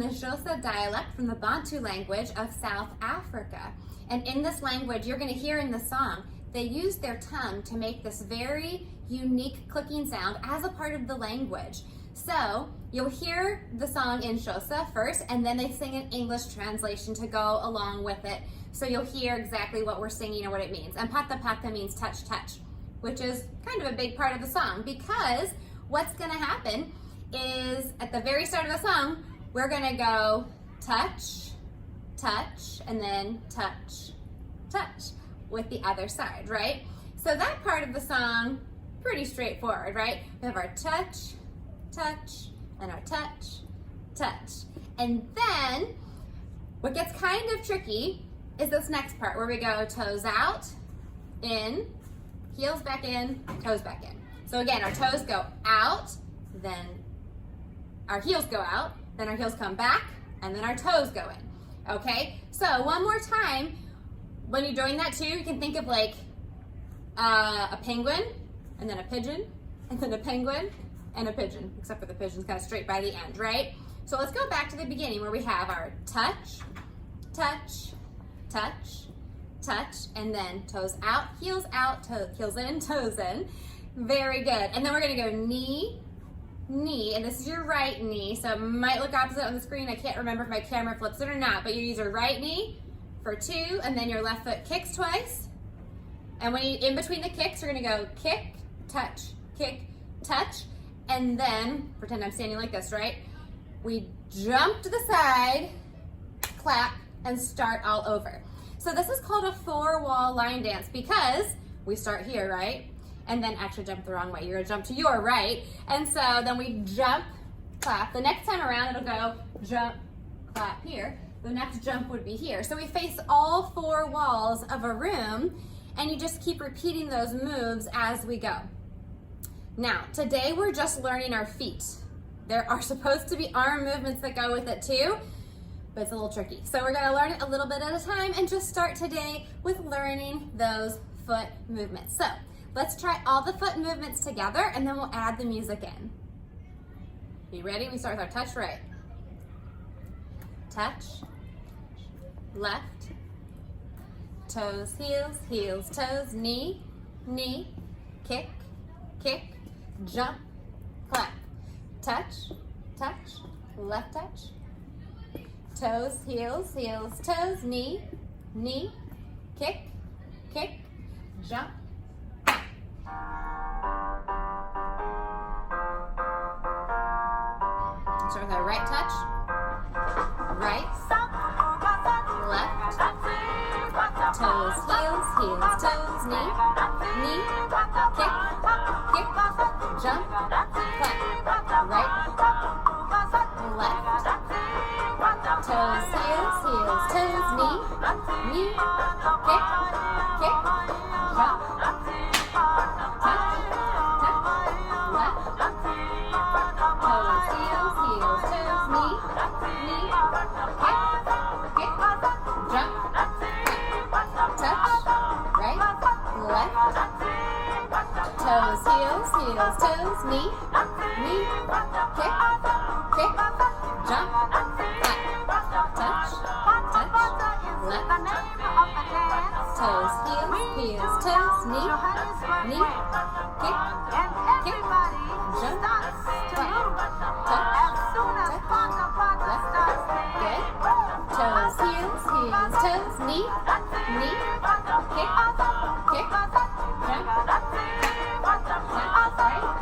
the Xhosa dialect from the Bantu language of South Africa. And in this language, you're going to hear in the song, they use their tongue to make this very unique clicking sound as a part of the language. So you'll hear the song in Xhosa first, and then they sing an English translation to go along with it. So you'll hear exactly what we're singing and what it means. And pata pata means touch, touch, which is kind of a big part of the song, because what's going to happen is at the very start of the song, we're going to go touch, touch, and then touch, touch with the other side, right? So that part of the song, pretty straightforward, right? We have our touch, touch, and our touch, touch. And then what gets kind of tricky is this next part where we go toes out, in, heels back in, toes back in. So again, our toes go out, then our heels go out, then our heels come back, and then our toes go in. Okay, so one more time, when you're doing that too, you can think of like a penguin, and then a pigeon, and then a penguin, and a pigeon, except for the pigeon's kind of straight by the end, right? So let's go back to the beginning where we have our touch, touch, touch, touch, and then toes out, heels in, toes in. Very good. And then we're gonna go knee, knee, and this is your right knee, so it might look opposite on the screen. I can't remember if my camera flips it or not, but you use your right knee for 2, and then your left foot kicks twice. And when you, in between the kicks, you're gonna go kick, touch, and then, pretend I'm standing like this, right? We jump to the side, clap, and start all over. So this is called a 4-wall line dance because we start here, right? And then actually jump the wrong way. You're gonna jump to your right. And so then we jump, clap. The next time around, it'll go jump, clap here. The next jump would be here. So we face all 4 walls of a room, and you just keep repeating those moves as we go. Now, today we're just learning our feet. There are supposed to be arm movements that go with it too, but it's a little tricky. So we're gonna learn it a little bit at a time and just start today with learning those foot movements. So let's try all the foot movements together, and then we'll add the music in. You ready? We start with our touch right. Touch, left, toes, heels, heels, toes, knee, knee, kick, kick, jump, clap, touch, touch, left touch, toes, heels, heels, toes, knee, knee, kick, kick, jump. Start with our right touch, right, left, toes, heels, heels, toes, knee, knee, kick, kick, jump, clap, right, left, toes, heels, heels, toes, knee, knee, kick, kick, jump, touch, touch, left, toes, heels, heels, toes, knee, knee, kick, kick, jump, touch, right, left, toes, heels, heels, toes, knee, knee, kick, kick, jump, clap, touch, touch, left, toes, heels, heels, toes, knee, knee, kick, kick, jump, clap, touch, touch, left, good, toes, heels, heels, toes, knee, knee, kick, kick, jump, touch, right, touch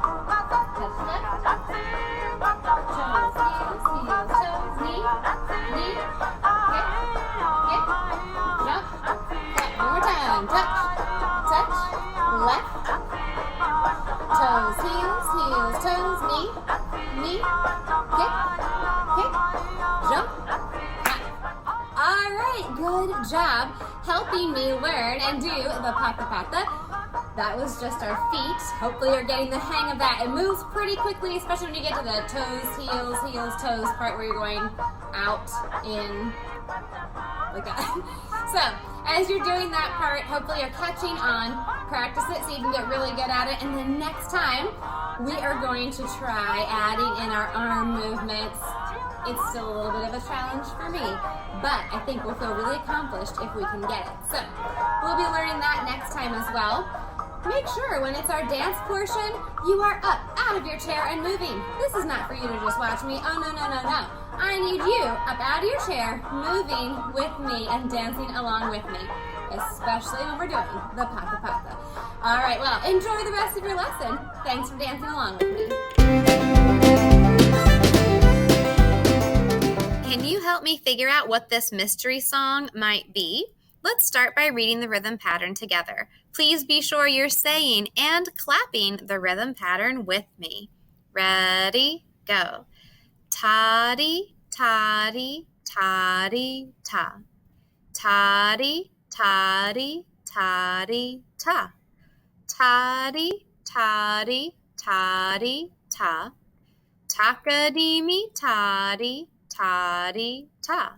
left, toes, heels, heels, toes, knee, knee, kick, kick, jump, clap, one more time, touch, touch, left, toes, heels, heels, toes, knee, knee, kick, kick, jump, clap. All right, good job helping me learn and do the pata pata. That was just our feet. Hopefully you're getting the hang of that. It moves pretty quickly, especially when you get to the toes, heels, heels, toes part where you're going out, in, like that. So as you're doing that part, hopefully you're catching on. Practice it so you can get really good at it. And then next time, we are going to try adding in our arm movements It's still a little bit of a challenge for me, but I think we'll feel really accomplished if we can get it. So we'll be learning that next time as well. Make sure when it's our dance portion, you are up out of your chair and moving. This is not for you to just watch me. Oh, no, no, no, no. I need you up out of your chair, moving with me and dancing along with me, especially when we're doing the pata pata. All right, well, enjoy the rest of your lesson. Thanks for dancing along with me. Can you help me figure out what this mystery song might be? Let's start by reading the rhythm pattern together. Please be sure you're saying and clapping the rhythm pattern with me. Ready, go. Toddy, toddy, toddy, ta. Toddy, toddy, toddy, ta. Toddy, toddy, toddy, ta. Takadimi, toddy, toddy, ta.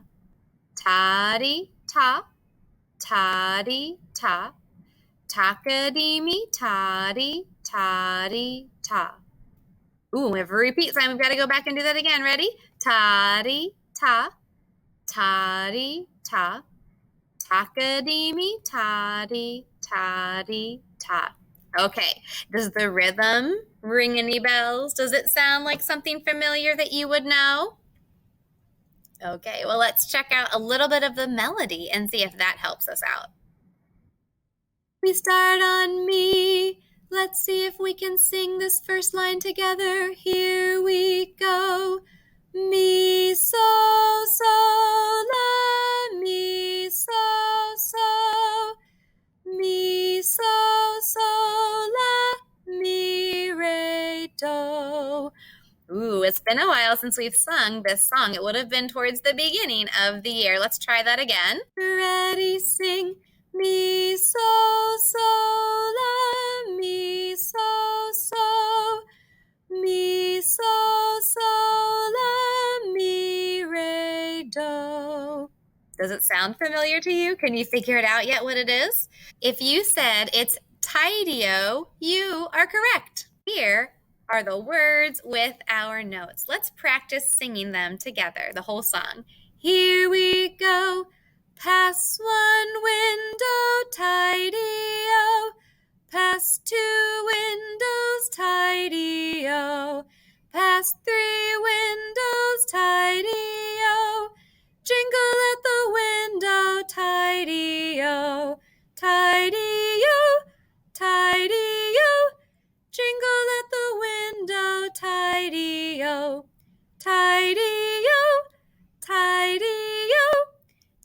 Toddy, ta. Toddy, ta. Takadimi, toddy, toddy, ta. Ooh, we have a repeat sign. We've got to go back and do that again. Ready? Toddy, ta. Toddy, ta. Takadimi, toddy, toddy, ta. Okay, does the rhythm ring any bells? Does it sound like something familiar that you would know? Okay, well, let's check out a little bit of the melody and see if that helps us out. We start on me. Let's see if we can sing this first line together. Here we go. Mi, so, so, la, mi, so, so. Mi, so, so, la, mi, re, do. Ooh, it's been a while since we've sung this song. It would have been towards the beginning of the year. Let's try that again. Ready, sing. Mi, so, so, la, mi, so, so. Mi, so, so, la, mi, re, do. Does it sound familiar to you? Can you figure it out yet what it is? If you said it's tidio, you are correct. Here are the words with our notes. Let's practice singing them together, the whole song. Here we go. Pass one window, tidy-o. Pass two windows, tidy-o. Pass three windows, tidy-o. Jingle at the window, tidy-o. Tidy-o, tidy-o. Jingle at the window, tidy-o. Tidy-o, tidy-o.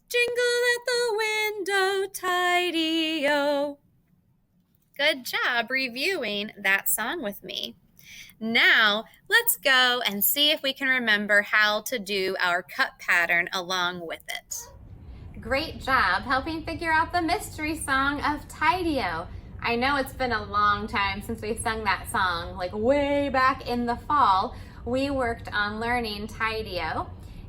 Jingle at the window, tidy-o. Good job reviewing that song with me. Now, let's go and see if we can remember how to do our cut pattern along with it. Great job helping figure out the mystery song of Tidy-O. I know it's been a long time since we've sung that song, like way back in the fall. We worked on learning Tidy-O.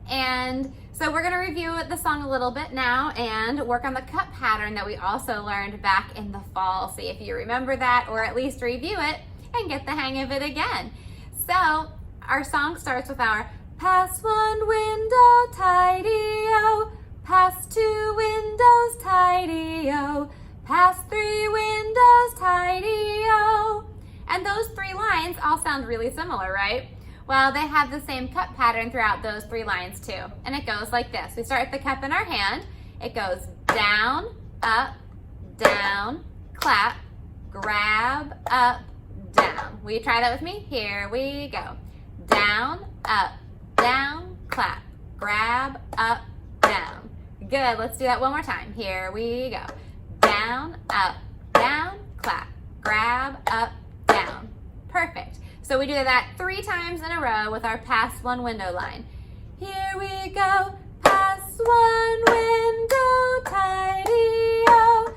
And so we're going to review the song a little bit now and work on the cut pattern that we also learned back in the fall. See if you remember that, or at least review it and get the hang of it again. So our song starts with our pass one window, tidy-o. Pass two windows, tidy-o. Pass three windows, tidy-o. And those three lines all sound really similar, right? Well, they have the same cut pattern throughout those three lines too. And it goes like this. We start with the cup in our hand. It goes down, up, down, clap, grab, up, down. Will you try that with me? Here we go. Down, up, down, clap, grab, up, down. Good, let's do that one more time. Here we go. Down, up, down, clap, grab, up, down. Perfect. So we do that 3 times in a row with our pass one window line. Here we go. Pass one window, tidy-o.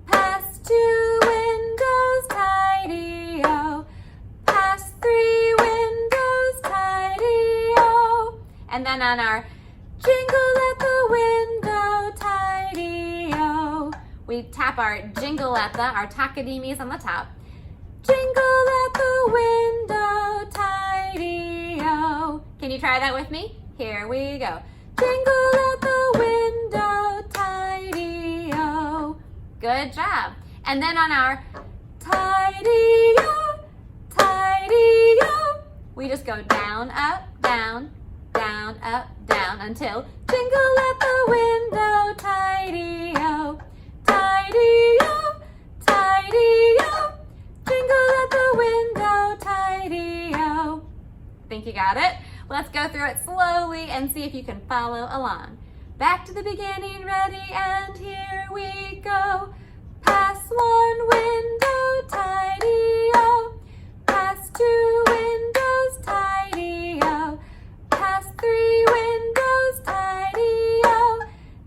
Pass two windows, tidy-o. Pass three windows, tidy-o. And then on our jingle at the window, tidy-o, we tap our jingle at our takadimis on the top. Jingle at the window, tidy-o. Can you try that with me? Here we go. Jingle out the window, tidy-o. Good job. And then on our tidy-o, tidy-o, we just go down, up, down, down, up, down until jingle out the window, tidy-o, tidy-o, tidy-o, jingle out the window, tidy-o. Think you got it? Let's go through it slowly and see if you can follow along. Back to the beginning, ready, and here we go. Pass one window, tidy-o. Pass two windows, tidy-o. Pass three windows, tidy-o.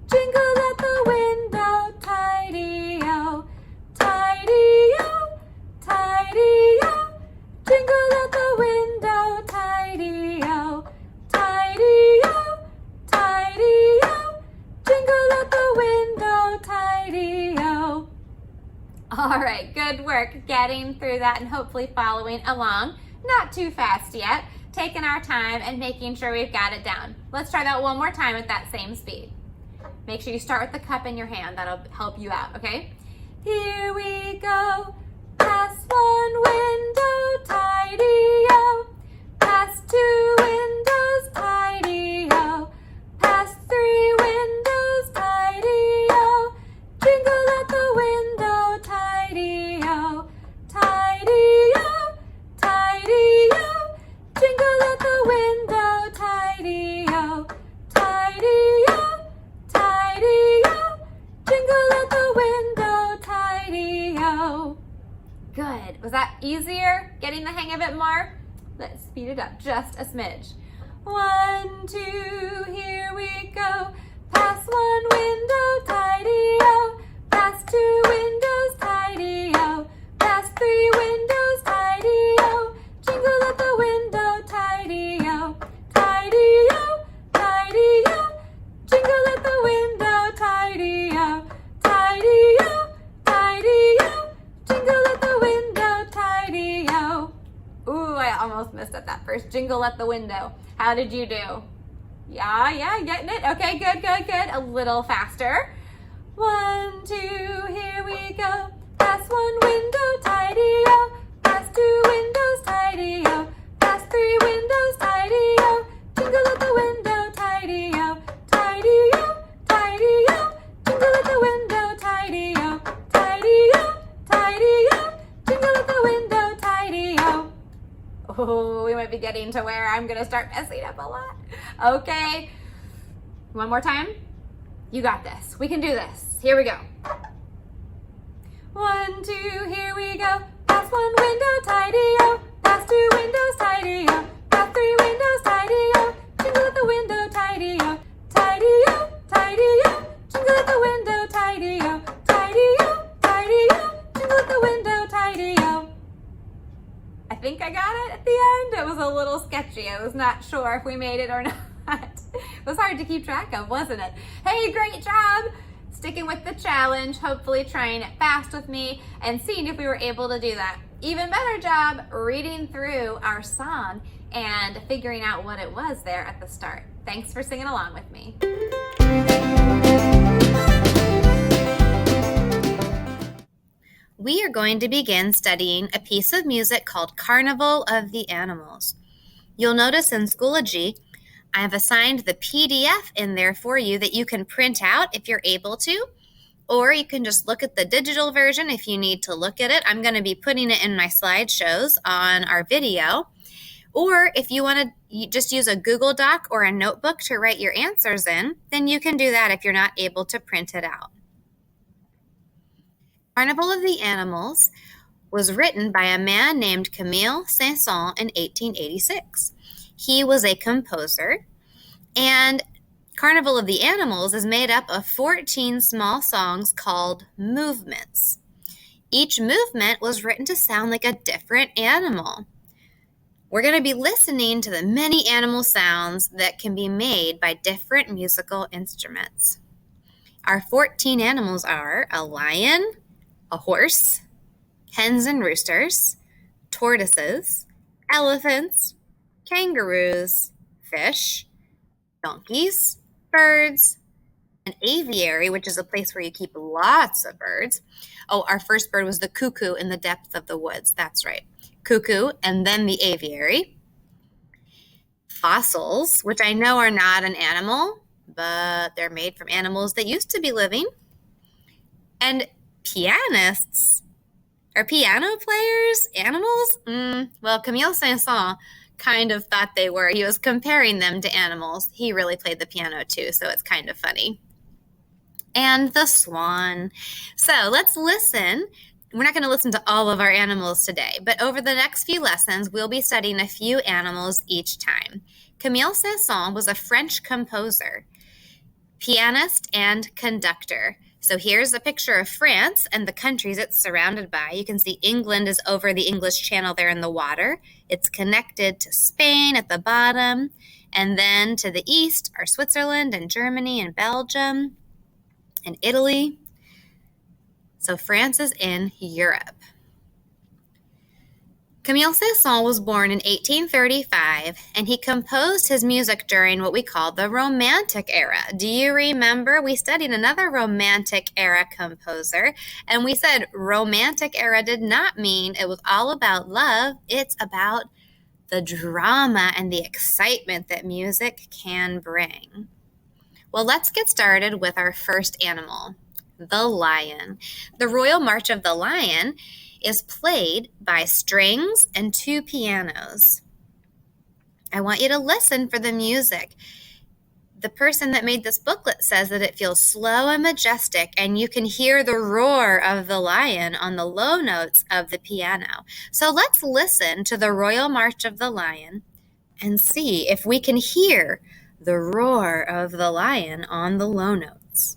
Jingle at the window, tidy-o. Tidy-o, tidy-o. Jingle at the window, tidy-o. Tidy-o, tidy-o. Jingle at the window, tidy-o. All right, good work getting through that and hopefully following along. Not too fast yet. Taking our time and making sure we've got it down. Let's try that one more time at that same speed. Make sure you start with the cup in your hand. That'll help you out, okay? Here we go. Pass one window, tidy-o. Pass two windows, tidy-o. Pass three windows, tidy-o. Jingle at the window, tidy-o. Tidy-o, tidy-o. Jingle at the window, tidy-o. Tidy-o, tidy-o. Jingle at the window, tidy-o. Good. Was that easier? Getting the hang of it more? Let's speed it up just a smidge. 1, 2, here we go. Pass one window, tidy-o. Pass two windows, tidy-o. Pass three windows, tidy-o. Jingle at the window, tidy-o. Tidy-o, tidy-o. Jingle at the window, tidy-o. Tidy-o, tidy-o. Jingle at the window, tidy-o. Ooh, I almost missed at that first jingle at the window. How did you do? Yeah, getting it? Okay, good. A little faster. 1, 2, here we go. Pass one window, tidy-o. Pass two windows, tidy-o. Pass three windows, tidy-o. Jingle at the window, tidy-o. Tidy-o, tidy-o. Jingle at the window, tidy-o. Tidy-o, tidy-o. Jingle at the window, tidy-o. Oh, we might be getting to where I'm gonna start messing up a lot. Okay, one more time. You got this. We can do this. Here we go. 1, 2, here we go. Pass one window, tidy-o. Pass two windows, tidy-o. Pass three windows, tidy-o. Jingle at the window, tidy-o. Tidy-o, tidy-o. Jingle at the window, tidy-o. Tidy-o, tidy-o. Jingle at the window, tidy-o. I think I got it at the end. It was a little sketchy. I was not sure if we made it or not. It was hard to keep track of, wasn't it? Hey, great job sticking with the challenge, hopefully trying it fast with me and seeing if we were able to do that. Even better job reading through our song and figuring out what it was there at the start. Thanks for singing along with me. We are going to begin studying a piece of music called Carnival of the Animals. You'll notice in Schoology, I have assigned the PDF in there for you that you can print out if you're able to, or you can just look at the digital version if you need to look at it. I'm going to be putting it in my slideshows on our video, or if you want to just use a Google Doc or a notebook to write your answers in, then you can do that if you're not able to print it out. Carnival of the Animals was written by a man named Camille Saint-Saëns in 1886. He was a composer, and Carnival of the Animals is made up of 14 small songs called movements. Each movement was written to sound like a different animal. We're going to be listening to the many animal sounds that can be made by different musical instruments. Our 14 animals are a lion, a horse, hens and roosters, tortoises, elephants, kangaroos, fish, donkeys, birds, an aviary, which is a place where you keep lots of birds. Oh, our first bird was the cuckoo in the depth of the woods. That's right. Cuckoo, and then the aviary. Fossils, which I know are not an animal, but they're made from animals that used to be living. And pianists. Are piano players animals? Well, Camille Saint-Saëns kind of thought they were. He was comparing them to animals. He really played the piano too, so it's kind of funny. And the swan. So let's listen. We're not going to listen to all of our animals today, but over the next few lessons, we'll be studying a few animals each time. Camille Saint-Saëns was a French composer, pianist, and conductor. So here's a picture of France and the countries it's surrounded by. You can see England is over the English Channel there in the water. It's connected to Spain at the bottom. And then to the east are Switzerland and Germany and Belgium and Italy. So France is in Europe. Camille Saint-Saëns was born in 1835, and he composed his music during what we call the Romantic era. Do you remember? We studied another Romantic era composer, and we said Romantic era did not mean it was all about love. It's about the drama and the excitement that music can bring. Well, let's get started with our first animal, the lion. The Royal March of the Lion is played by strings and two pianos. I want you to listen for the music. The person that made this booklet says that it feels slow and majestic, and you can hear the roar of the lion on the low notes of the piano. So let's listen to the Royal March of the Lion and see if we can hear the roar of the lion on the low notes.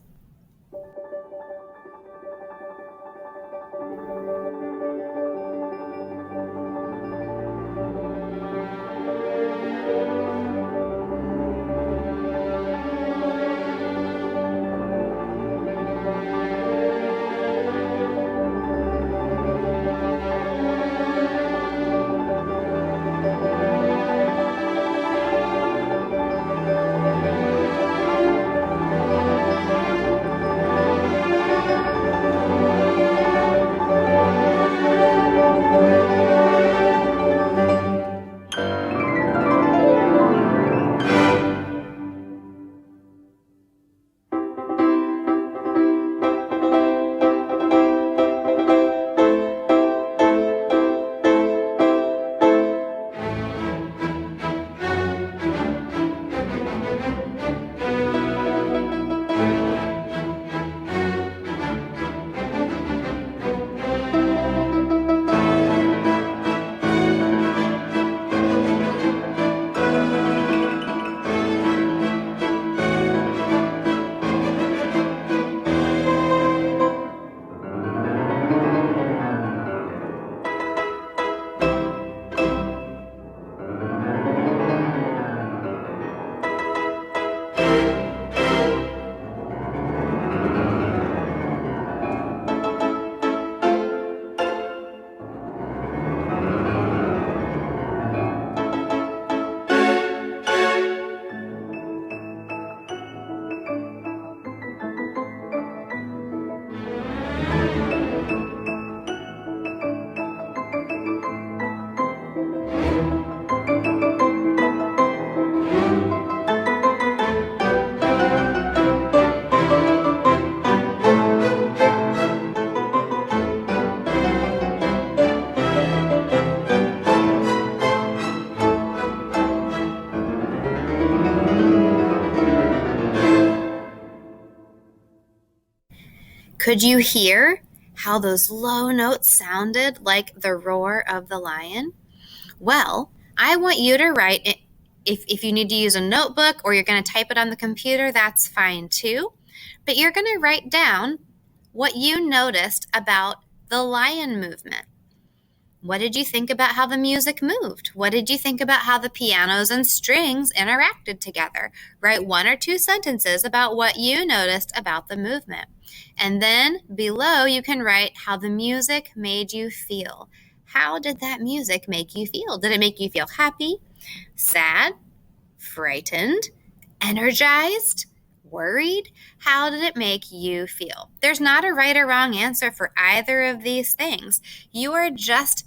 Could you hear how those low notes sounded like the roar of the lion? Well, I want you to write it. If you need to use a notebook or you're going to type it on the computer, that's fine too. But you're going to write down what you noticed about the lion movement. What did you think about how the music moved? What did you think about how the pianos and strings interacted together? Write 1 or 2 sentences about what you noticed about the movement. And then below you can write how the music made you feel. How did that music make you feel? Did it make you feel happy, sad, frightened, Energized? Worried? How did it make you feel? There's not a right or wrong answer for either of these things. You are just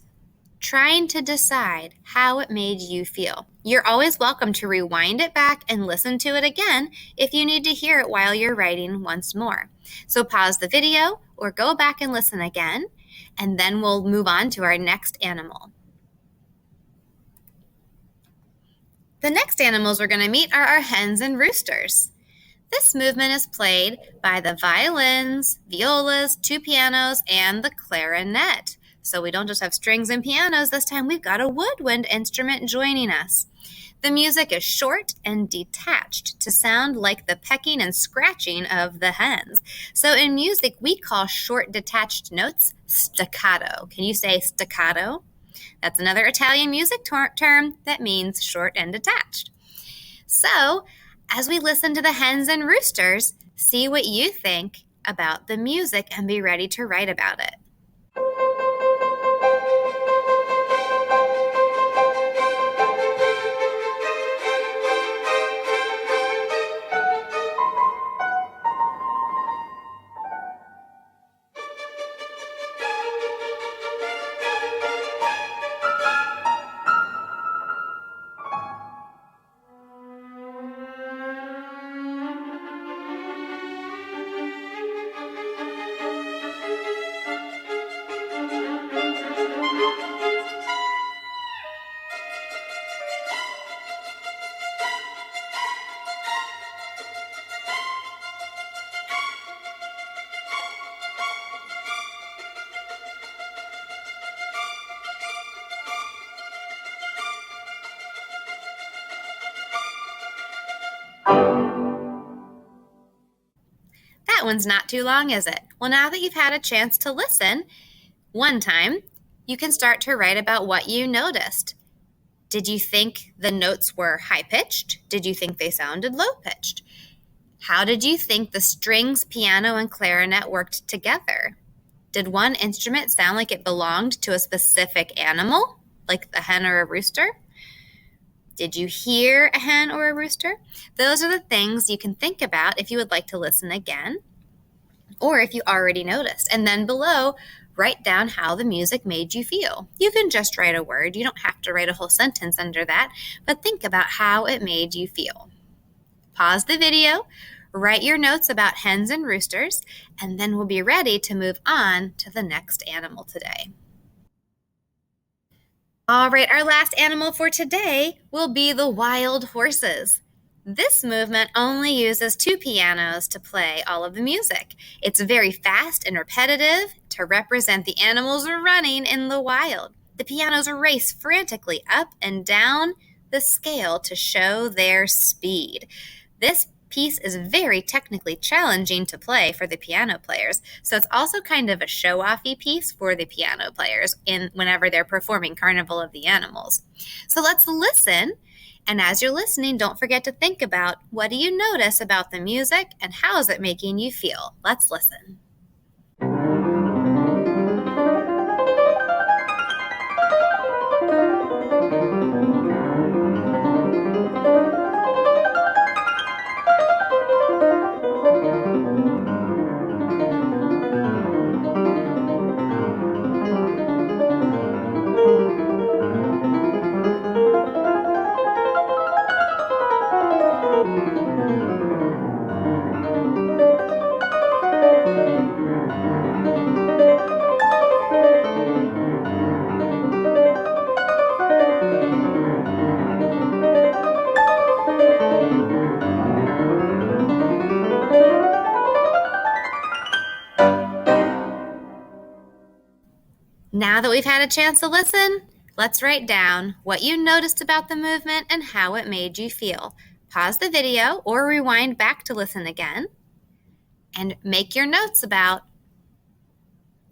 trying to decide how it made you feel. You're always welcome to rewind it back and listen to it again if you need to hear it while you're writing once more. So pause the video or go back and listen again, and then we'll move on to our next animal. The next animals we're going to meet are our hens and roosters. This movement is played by the violins, violas, 2 pianos, and the clarinet. So we don't just have strings and pianos this time, we've got a woodwind instrument joining us. The music is short and detached to sound like the pecking and scratching of the hens. So in music, we call short detached notes staccato. Can you say staccato? That's another Italian music term that means short and detached. So as we listen to the hens and roosters, see what you think about the music and be ready to write about it. That one's not too long, is it? Well, now that you've had a chance to listen one time, you can start to write about what you noticed. Did you think the notes were high-pitched? Did you think they sounded low-pitched? How did you think the strings, piano, and clarinet worked together? Did one instrument sound like it belonged to a specific animal, like a hen or a rooster? Did you hear a hen or a rooster? Those are the things you can think about if you would like to listen again, or if you already noticed. And then below, write down how the music made you feel. You can just write a word. You don't have to write a whole sentence under that, but think about how it made you feel. Pause the video, write your notes about hens and roosters, and then we'll be ready to move on to the next animal today. All right, our last animal for today will be the wild horses. This movement only uses 2 pianos to play all of the music. It's very fast and repetitive to represent the animals running in the wild. The pianos race frantically up and down the scale to show their speed. This piece is very technically challenging to play for the piano players, so it's also kind of a show-offy piece for the piano players whenever they're performing Carnival of the Animals. So let's listen. And as you're listening, don't forget to think about, what do you notice about the music and how is it making you feel? Let's listen. Now that we've had a chance to listen, let's write down what you noticed about the movement and how it made you feel. Pause the video or rewind back to listen again, and make your notes about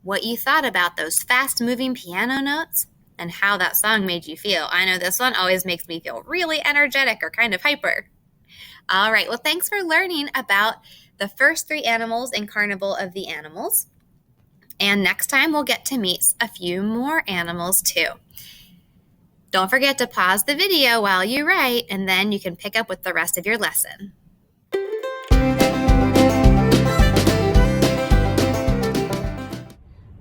what you thought about those fast-moving piano notes and how that song made you feel. I know this one always makes me feel really energetic or kind of hyper. All right, well, thanks for learning about the first 3 animals in Carnival of the Animals. And next time we'll get to meet a few more animals too. Don't forget to pause the video while you write, and then you can pick up with the rest of your lesson.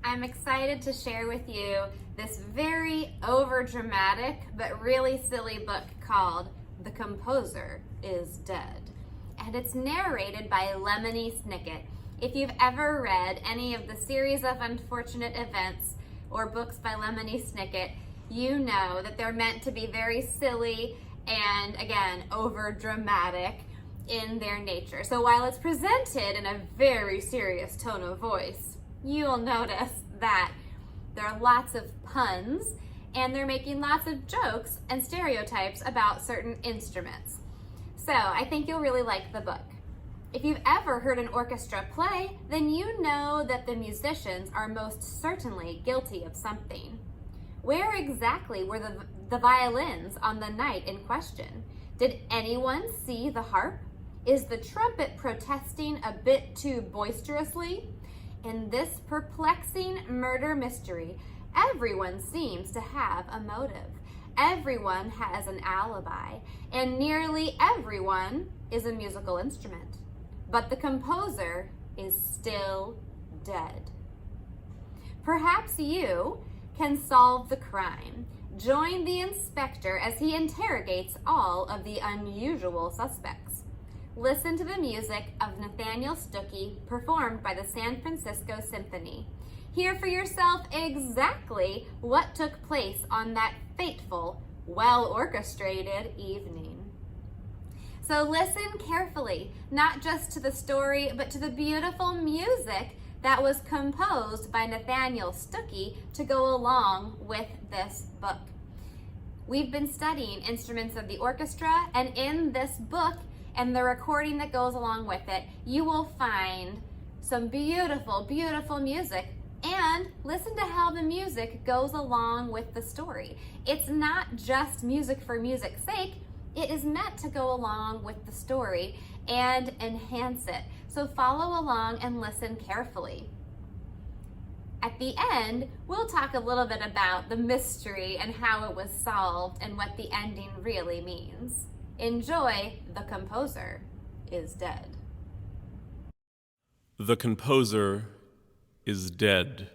I'm excited to share with you this very overdramatic but really silly book called The Composer is Dead. And it's narrated by Lemony Snicket. If you've ever read any of the series of unfortunate events or books by Lemony Snicket, you know that they're meant to be very silly and, again, overdramatic in their nature. So while it's presented in a very serious tone of voice, you'll notice that there are lots of puns and they're making lots of jokes and stereotypes about certain instruments. So I think you'll really like the book. If you've ever heard an orchestra play, then you know that the musicians are most certainly guilty of something. Where exactly were the violins on the night in question? Did anyone see the harp? Is the trumpet protesting a bit too boisterously? In this perplexing murder mystery, everyone seems to have a motive. Everyone has an alibi, and nearly everyone is a musical instrument. But the composer is still dead. Perhaps you can solve the crime. Join the inspector as he interrogates all of the unusual suspects. Listen to the music of Nathaniel Stuckey performed by the San Francisco Symphony. Hear for yourself exactly what took place on that fateful, well-orchestrated evening. So listen carefully, not just to the story, but to the beautiful music that was composed by Nathaniel Stuckey to go along with this book. We've been studying instruments of the orchestra, and in this book and the recording that goes along with it, you will find some beautiful, beautiful music, and listen to how the music goes along with the story. It's not just music for music's sake. It is meant to go along with the story and enhance it. So follow along and listen carefully. At the end, we'll talk a little bit about the mystery and how it was solved and what the ending really means. Enjoy The Composer is Dead. The composer is dead.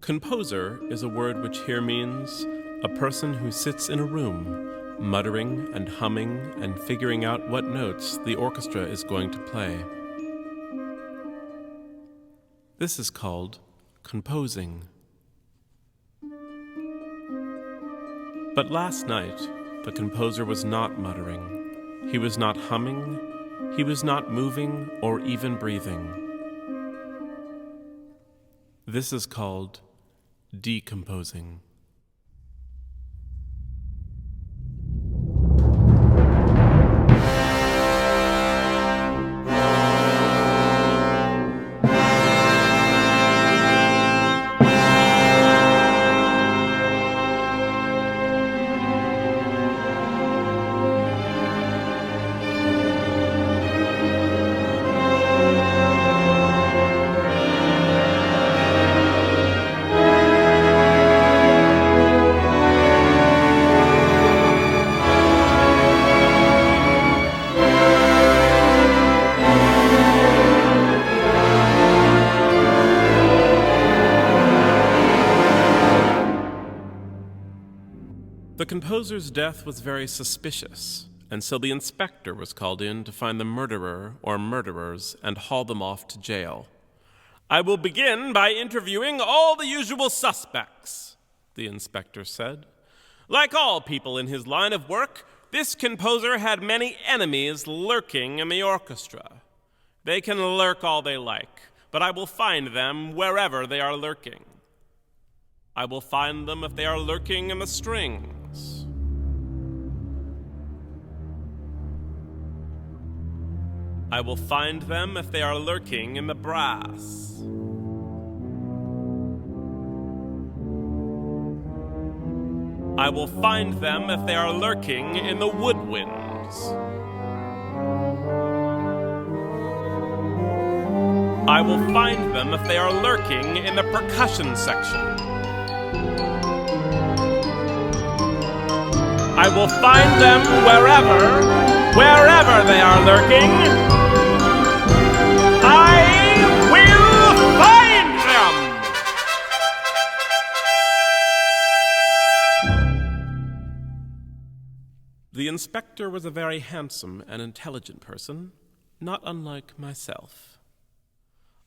Composer is a word which here means a person who sits in a room, muttering and humming and figuring out what notes the orchestra is going to play. This is called composing. But last night, the composer was not muttering. He was not humming. He was not moving or even breathing. This is called decomposing. composer's death was very suspicious, and so the inspector was called in to find the murderer or murderers and haul them off to jail. "I will begin by interviewing all the usual suspects," the inspector said. "Like all people in his line of work, this composer had many enemies lurking in the orchestra. They can lurk all they like, but I will find them wherever they are lurking. I will find them if they are lurking in the strings. I will find them if they are lurking in the brass. I will find them if they are lurking in the woodwinds. I will find them if they are lurking in the percussion section. I will find them wherever they are lurking. I will find them! The inspector was a very handsome and intelligent person, not unlike myself.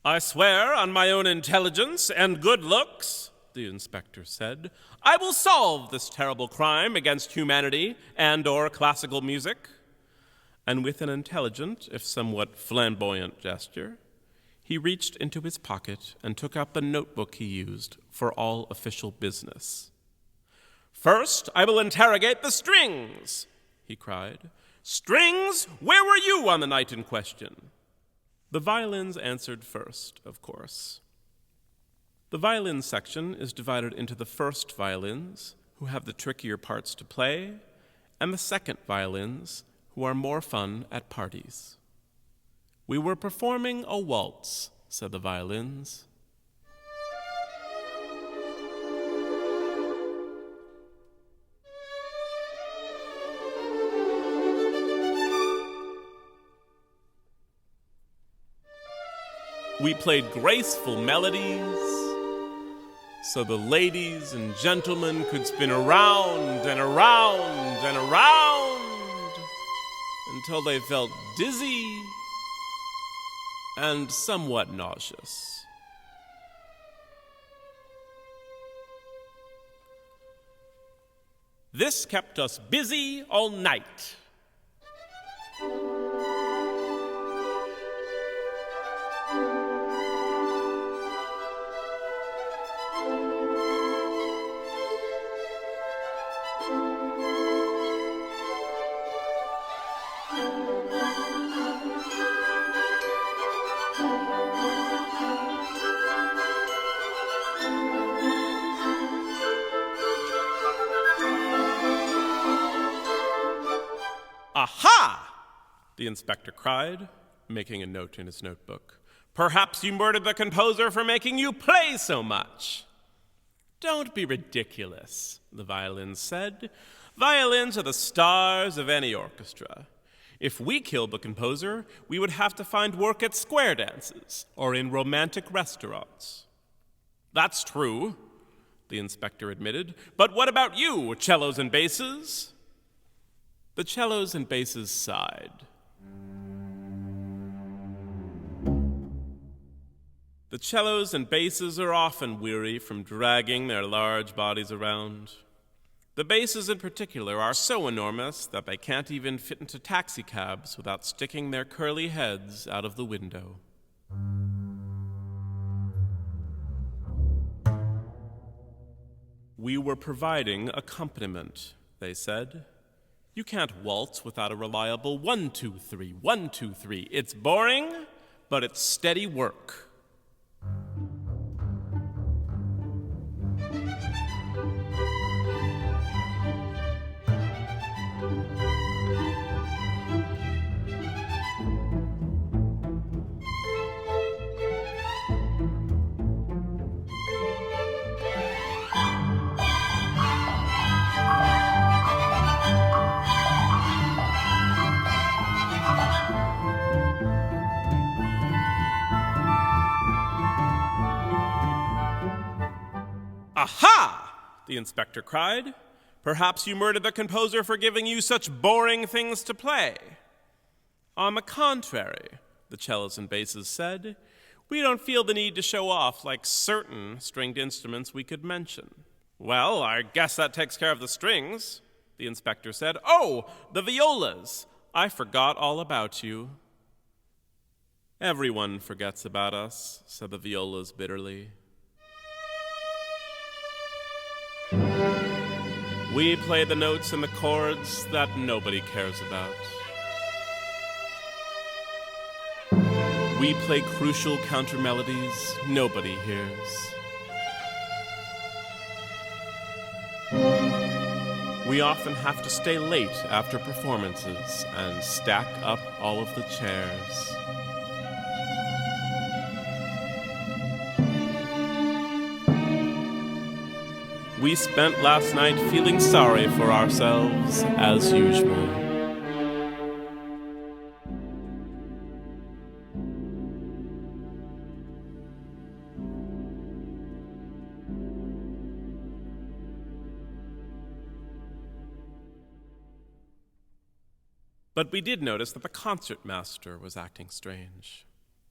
"I swear on my own intelligence and good looks," the inspector said, "I will solve this terrible crime against humanity and/or classical music." And with an intelligent, if somewhat flamboyant gesture, he reached into his pocket and took out the notebook he used for all official business. "First, I will interrogate the strings," he cried. "Strings, where were you on the night in question?" The violins answered first, of course. The violin section is divided into the first violins, who have the trickier parts to play, and the second violins, who are more fun at parties. "We were performing a waltz," said the violins. We played graceful melodies, so the ladies and gentlemen could spin around and around and around until they felt dizzy and somewhat nauseous. This kept us busy all night. "Aha!" the inspector cried, making a note in his notebook. "Perhaps you murdered the composer for making you play so much." "Don't be ridiculous," the violins said. "Violins are the stars of any orchestra. If we killed the composer, we would have to find work at square dances or in romantic restaurants." "That's true," the inspector admitted. "But what about you, cellos and basses?" The cellos and basses sighed. The cellos and basses are often weary from dragging their large bodies around. The basses in particular are so enormous that they can't even fit into taxicabs without sticking their curly heads out of the window. "We were providing accompaniment," they said. "You can't waltz without a reliable 1, 2, 3, 1, 2, 3. It's boring, but it's steady work." "Aha!" the inspector cried. Perhaps you murdered the composer for giving you such boring things to play. On the contrary, the cellos and basses said, we don't feel the need to show off like certain stringed instruments we could mention. Well, I guess that takes care of the strings, the inspector said. Oh, the violas! I forgot all about you. Everyone forgets about us, said the violas bitterly. We play the notes and the chords that nobody cares about. We play crucial counter melodies nobody hears. We often have to stay late after performances and stack up all of the chairs. We spent last night feeling sorry for ourselves as usual. But we did notice that the concertmaster was acting strange.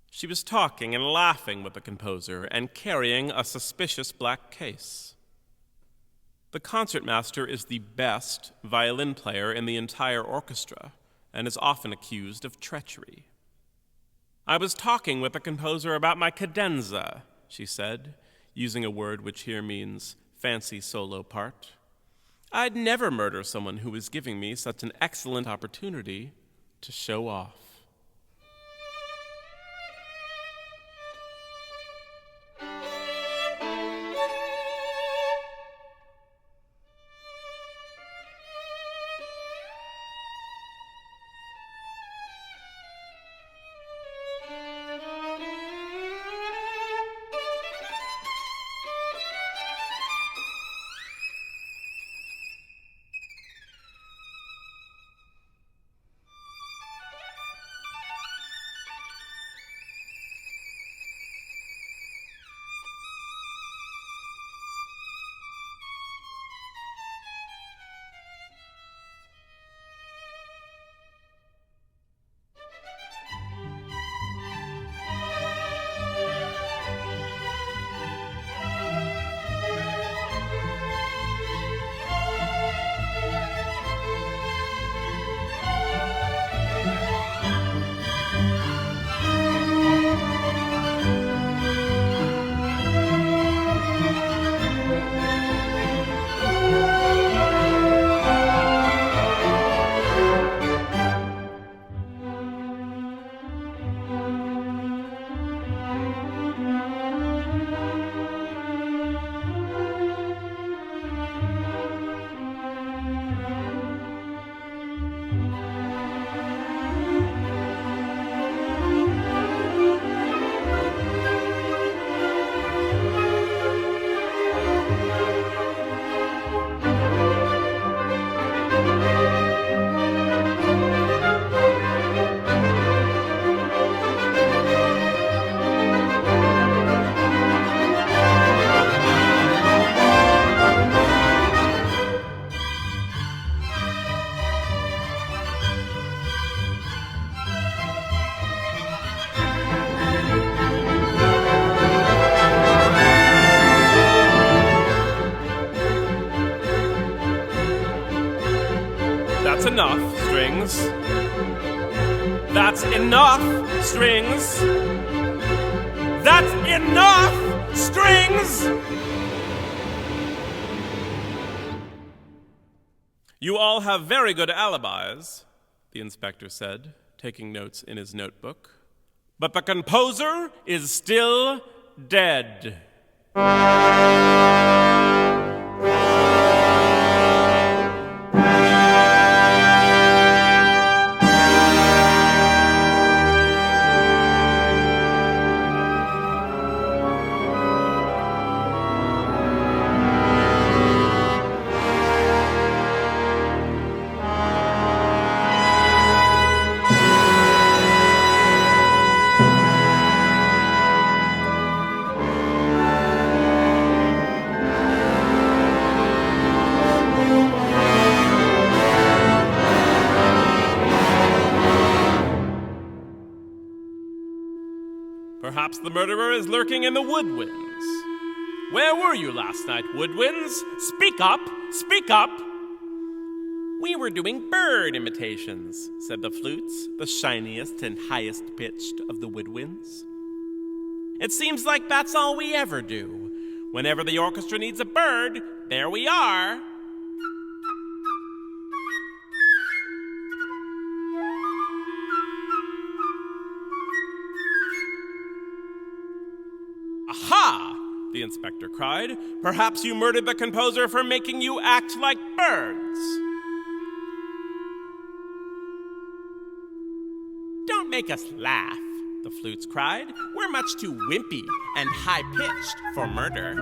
She was talking and laughing with the composer and carrying a suspicious black case. The concertmaster is the best violin player in the entire orchestra and is often accused of treachery. I was talking with the composer about my cadenza, she said, using a word which here means fancy solo part. I'd never murder someone who was giving me such an excellent opportunity to show off. That's enough, strings. That's enough, strings. That's enough, strings! You all have very good alibis, the inspector said, taking notes in his notebook. But the composer is still dead. Perhaps the murderer is lurking in the woodwinds. Where were you last night, woodwinds? Speak up! Speak up! We were doing bird imitations, said the flutes, the shiniest and highest pitched of the woodwinds. It seems like that's all we ever do. Whenever the orchestra needs a bird, there we are. Aha! The inspector cried. Perhaps you murdered the composer for making you act like birds. Don't make us laugh, the flutes cried. We're much too wimpy and high-pitched for murder.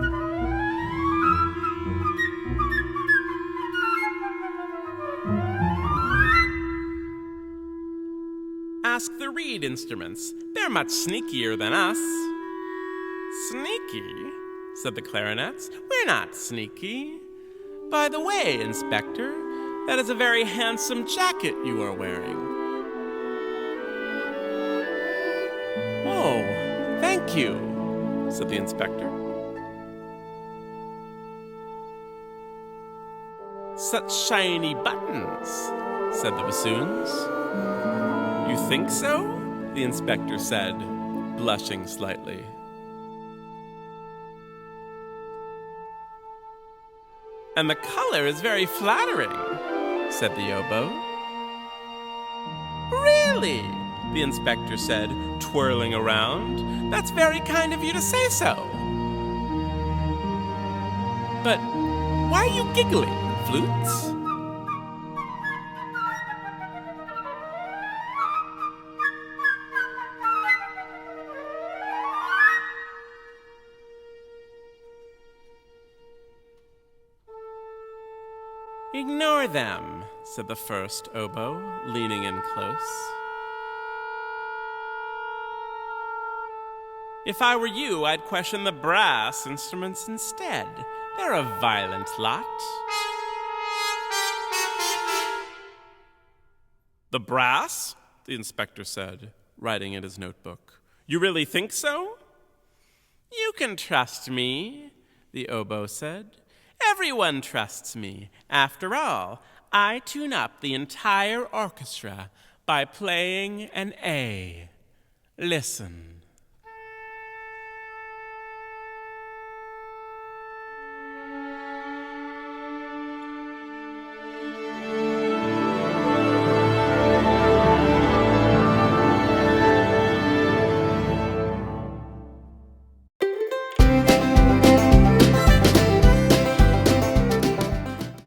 Ask the reed instruments. They're much sneakier than us. Sneaky? Said the clarinets. We're not sneaky. By the way, Inspector, that is a very handsome jacket you are wearing. Oh, thank you, said the inspector. Such shiny buttons, said the bassoons. You think so? The inspector said, blushing slightly. And the color is very flattering, said the oboe. Really? The inspector said, twirling around. That's very kind of you to say so. But why are you giggling, flutes? Ignore them, said the first oboe, leaning in close. If I were you, I'd question the brass instruments instead. They're a violent lot. The brass? The inspector said, writing in his notebook. You really think so? You can trust me, the oboe said. Everyone trusts me. After all, I tune up the entire orchestra by playing an A. Listen.